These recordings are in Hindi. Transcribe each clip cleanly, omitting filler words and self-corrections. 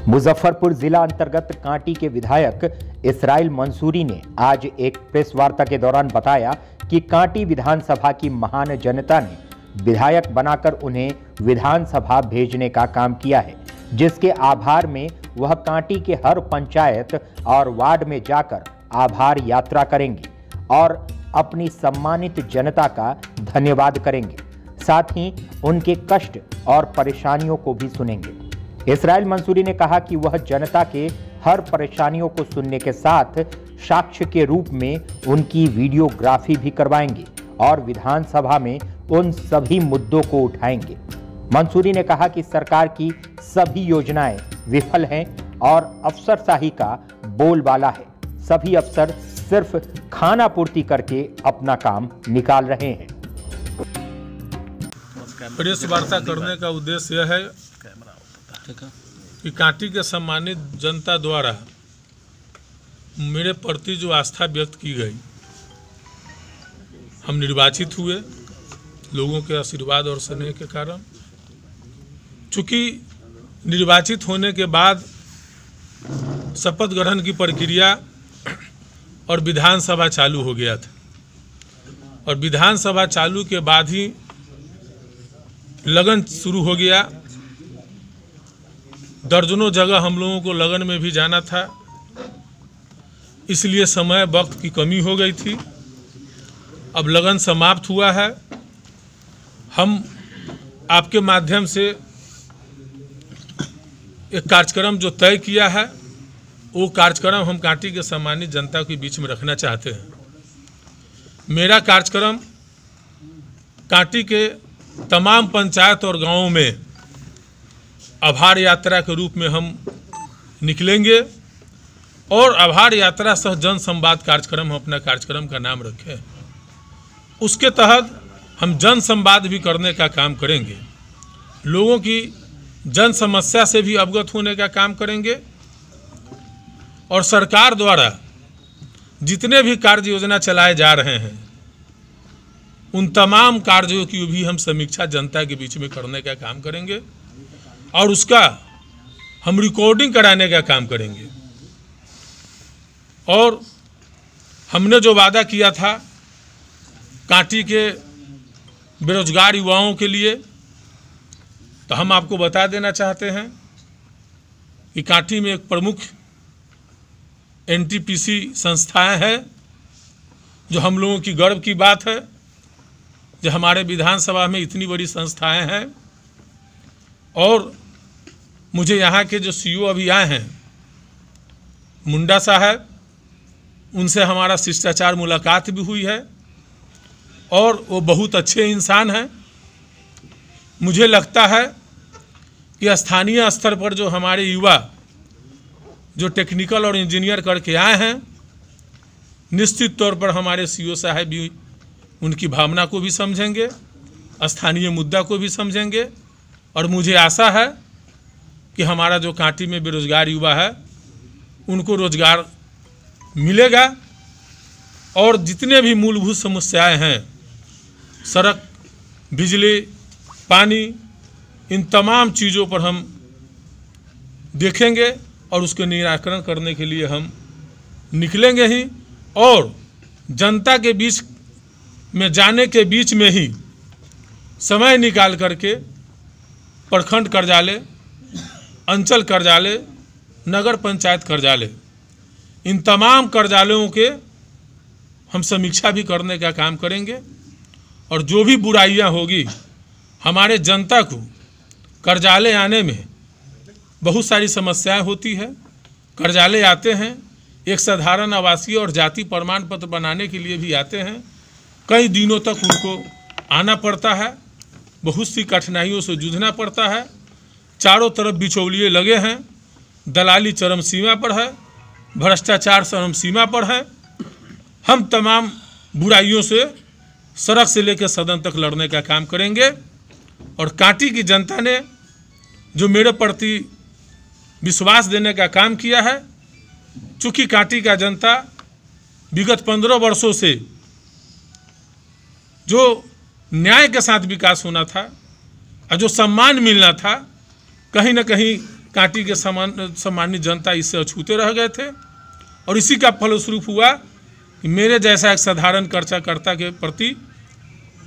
मुजफ्फरपुर जिला अंतर्गत कांटी के विधायक इसराइल मंसूरी ने आज एक प्रेस वार्ता के दौरान बताया कि कांटी विधानसभा की महान जनता ने विधायक बनाकर उन्हें विधानसभा भेजने का काम किया है, जिसके आभार में वह कांटी के हर पंचायत और वार्ड में जाकर आभार यात्रा करेंगे और अपनी सम्मानित जनता का धन्यवाद करेंगे। साथ ही उनके कष्ट और परेशानियों को भी सुनेंगे। इसराइल मंसूरी ने कहा कि वह जनता के हर परेशानियों को सुनने के साथ साक्ष्य के रूप में उनकी वीडियोग्राफी भी करवाएंगे और विधानसभा में उन सभी मुद्दों को उठाएंगे। मंसूरी ने कहा कि सरकार की सभी योजनाएं विफल हैं और अफसरशाही का बोलबाला है। सभी अफसर सिर्फ खाना पूर्ति करके अपना काम निकाल रहे हैं। प्रेस वार्ता करने का उद्देश्य यह है कि कांटी के सम्मानित जनता द्वारा मेरे प्रति जो आस्था व्यक्त की गई, हम निर्वाचित हुए लोगों के आशीर्वाद और स्नेह के कारण। चूँकि निर्वाचित होने के बाद शपथ ग्रहण की प्रक्रिया और विधानसभा चालू हो गया था और विधानसभा चालू के बाद ही लगन शुरू हो गया। दर्जनों जगह हम लोगों को लगन में भी जाना था, इसलिए समय वक्त की कमी हो गई थी। अब लगन समाप्त हुआ है। हम आपके माध्यम से एक कार्यक्रम जो तय किया है, वो कार्यक्रम हम कांटी के सम्मानित जनता के बीच में रखना चाहते हैं। मेरा कार्यक्रम कांटी के तमाम पंचायत और गांवों में आभार यात्रा के रूप में हम निकलेंगे और आभार यात्रा सह जन संवाद कार्यक्रम हम अपना कार्यक्रम का नाम रखें। उसके तहत हम जन संवाद भी करने का काम करेंगे, लोगों की जन समस्या से भी अवगत होने का काम करेंगे और सरकार द्वारा जितने भी कार्य योजना चलाए जा रहे हैं उन तमाम कार्यों की भी हम समीक्षा जनता के बीच में करने का काम करेंगे और उसका हम रिकॉर्डिंग कराने का काम करेंगे। और हमने जो वादा किया था कांटी के बेरोजगार युवाओं के लिए, तो हम आपको बता देना चाहते हैं कि कांटी में एक प्रमुख एनटीपीसी संस्थाएं हैं, जो हम लोगों की गर्व की बात है जो हमारे विधानसभा में इतनी बड़ी संस्थाएं हैं। और मुझे यहाँ के जो सीईओ अभी आए हैं मुंडा साहब, उनसे हमारा शिष्टाचार मुलाकात भी हुई है और वो बहुत अच्छे इंसान हैं। मुझे लगता है कि स्थानीय स्तर पर जो हमारे युवा जो टेक्निकल और इंजीनियर करके आए हैं, निश्चित तौर पर हमारे सीईओ साहब भी उनकी भावना को भी समझेंगे, स्थानीय मुद्दा को भी समझेंगे और मुझे आशा है कि हमारा जो कांटी में बेरोजगार युवा है उनको रोजगार मिलेगा और जितने भी मूलभूत समस्याएं हैं, सड़क, बिजली, पानी, इन तमाम चीज़ों पर हम देखेंगे और उसके निराकरण करने के लिए हम निकलेंगे ही। और जनता के बीच में जाने के बीच में ही समय निकाल करके प्रखंड कार्यालय, अंचल कार्यालय, नगर पंचायत कार्यालय, इन तमाम कार्यालयों के हम समीक्षा भी करने का काम करेंगे और जो भी बुराइयां होगी, हमारे जनता को कार्यालय आने में बहुत सारी समस्याएं होती है। कार्यालय आते हैं, एक साधारण आवासीय और जाति प्रमाण पत्र बनाने के लिए भी आते हैं, कई दिनों तक उनको आना पड़ता है, बहुत सी कठिनाइयों से जूझना पड़ता है। चारों तरफ बिचौलिए लगे हैं, दलाली चरम सीमा पर है, भ्रष्टाचार चरम सीमा पर है। हम तमाम बुराइयों से सड़क से लेकर सदन तक लड़ने का काम करेंगे और कांटी की जनता ने जो मेरे प्रति विश्वास देने का काम किया है, चूँकि कांटी का जनता विगत 15 वर्षों से जो न्याय के साथ विकास होना था और जो सम्मान मिलना था, कहीं ना कहीं कांटी के सम्मानित जनता इससे अछूते रह गए थे और इसी का फलस्वरूप हुआ कि मेरे जैसा एक साधारण कार्यकर्ता के प्रति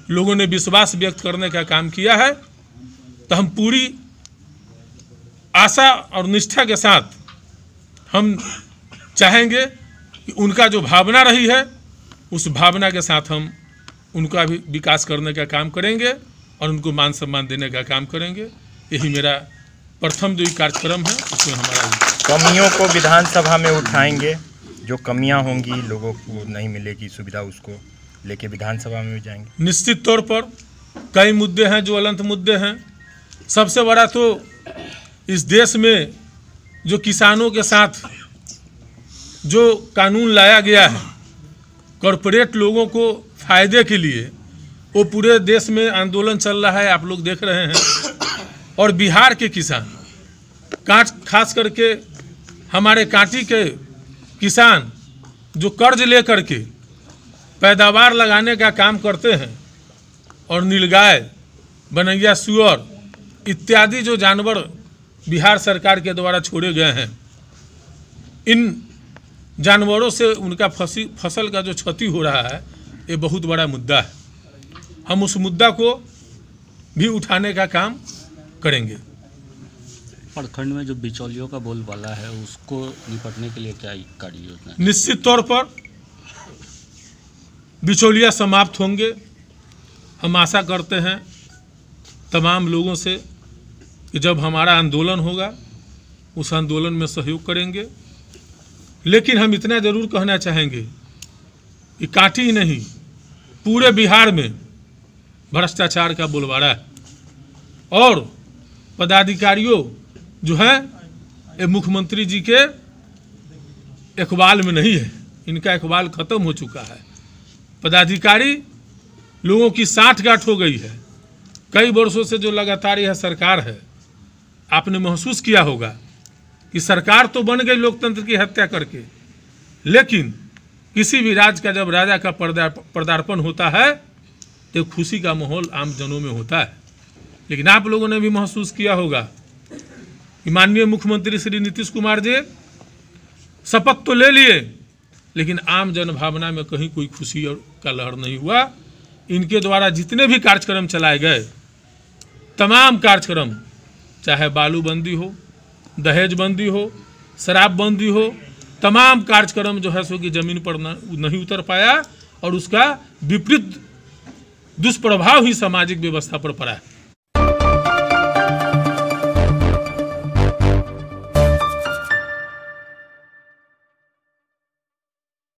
लोगों ने विश्वास व्यक्त करने का काम किया है। तो हम पूरी आशा और निष्ठा के साथ हम चाहेंगे कि उनका जो भावना रही है उस भावना के साथ हम उनका भी विकास करने का काम करेंगे और उनको मान सम्मान देने का काम करेंगे। यही मेरा प्रथम जो कार्यक्रम है उसमें हमारा कमियों को विधानसभा में उठाएंगे, जो कमियां होंगी लोगों को नहीं मिलेगी सुविधा उसको लेके विधानसभा में भी जाएंगे। निश्चित तौर पर कई मुद्दे हैं जो ज्वलंत मुद्दे हैं। सबसे बड़ा तो इस देश में जो किसानों के साथ जो कानून लाया गया है कॉरपोरेट लोगों को फायदे के लिए, वो पूरे देश में आंदोलन चल रहा है, आप लोग देख रहे हैं। और बिहार के किसान खास करके हमारे कांटी के किसान जो कर्ज ले करके पैदावार लगाने का काम करते हैं और नीलगाय, बनैया, सुअर इत्यादि जो जानवर बिहार सरकार के द्वारा छोड़े गए हैं, इन जानवरों से उनका फसल का जो क्षति हो रहा है ये बहुत बड़ा मुद्दा है। हम उस मुद्दा को भी उठाने का काम करेंगे। प्रखंड में जो बिचौलियों का बोलबाला है उसको निपटने के लिए क्या कार्य योजना है? निश्चित तौर पर बिचौलिया समाप्त होंगे। हम आशा करते हैं तमाम लोगों से कि जब हमारा आंदोलन होगा उस आंदोलन में सहयोग करेंगे। लेकिन हम इतना ज़रूर कहना चाहेंगे कि कांटी ही नहीं पूरे बिहार में भ्रष्टाचार का बोलबाला है और पदाधिकारियों जो है ये मुख्यमंत्री जी के इकबाल में नहीं है, इनका इकबाल ख़त्म हो चुका है। पदाधिकारी लोगों की साठगांठ हो गई है। कई वर्षों से जो लगातार यह सरकार है, आपने महसूस किया होगा कि सरकार तो बन गई लोकतंत्र की हत्या करके, लेकिन किसी भी राज्य का जब राजा का पदार्पण होता है तो खुशी का माहौल आम जनों में होता है। लेकिन आप लोगों ने भी महसूस किया होगा कि माननीय मुख्यमंत्री श्री नीतीश कुमार जी शपथ तो ले लिए, लेकिन आम जन भावना में कहीं कोई खुशी और का लहर नहीं हुआ। इनके द्वारा जितने भी कार्यक्रम चलाए गए, तमाम कार्यक्रम, चाहे बालूबंदी हो, दहेजबंदी हो, शराबबंदी हो, तमाम कार्यक्रम जो है सो कि ज़मीन पर नहीं उतर पाया और उसका विपरीत दुष्प्रभाव ही सामाजिक व्यवस्था पर पड़ा है।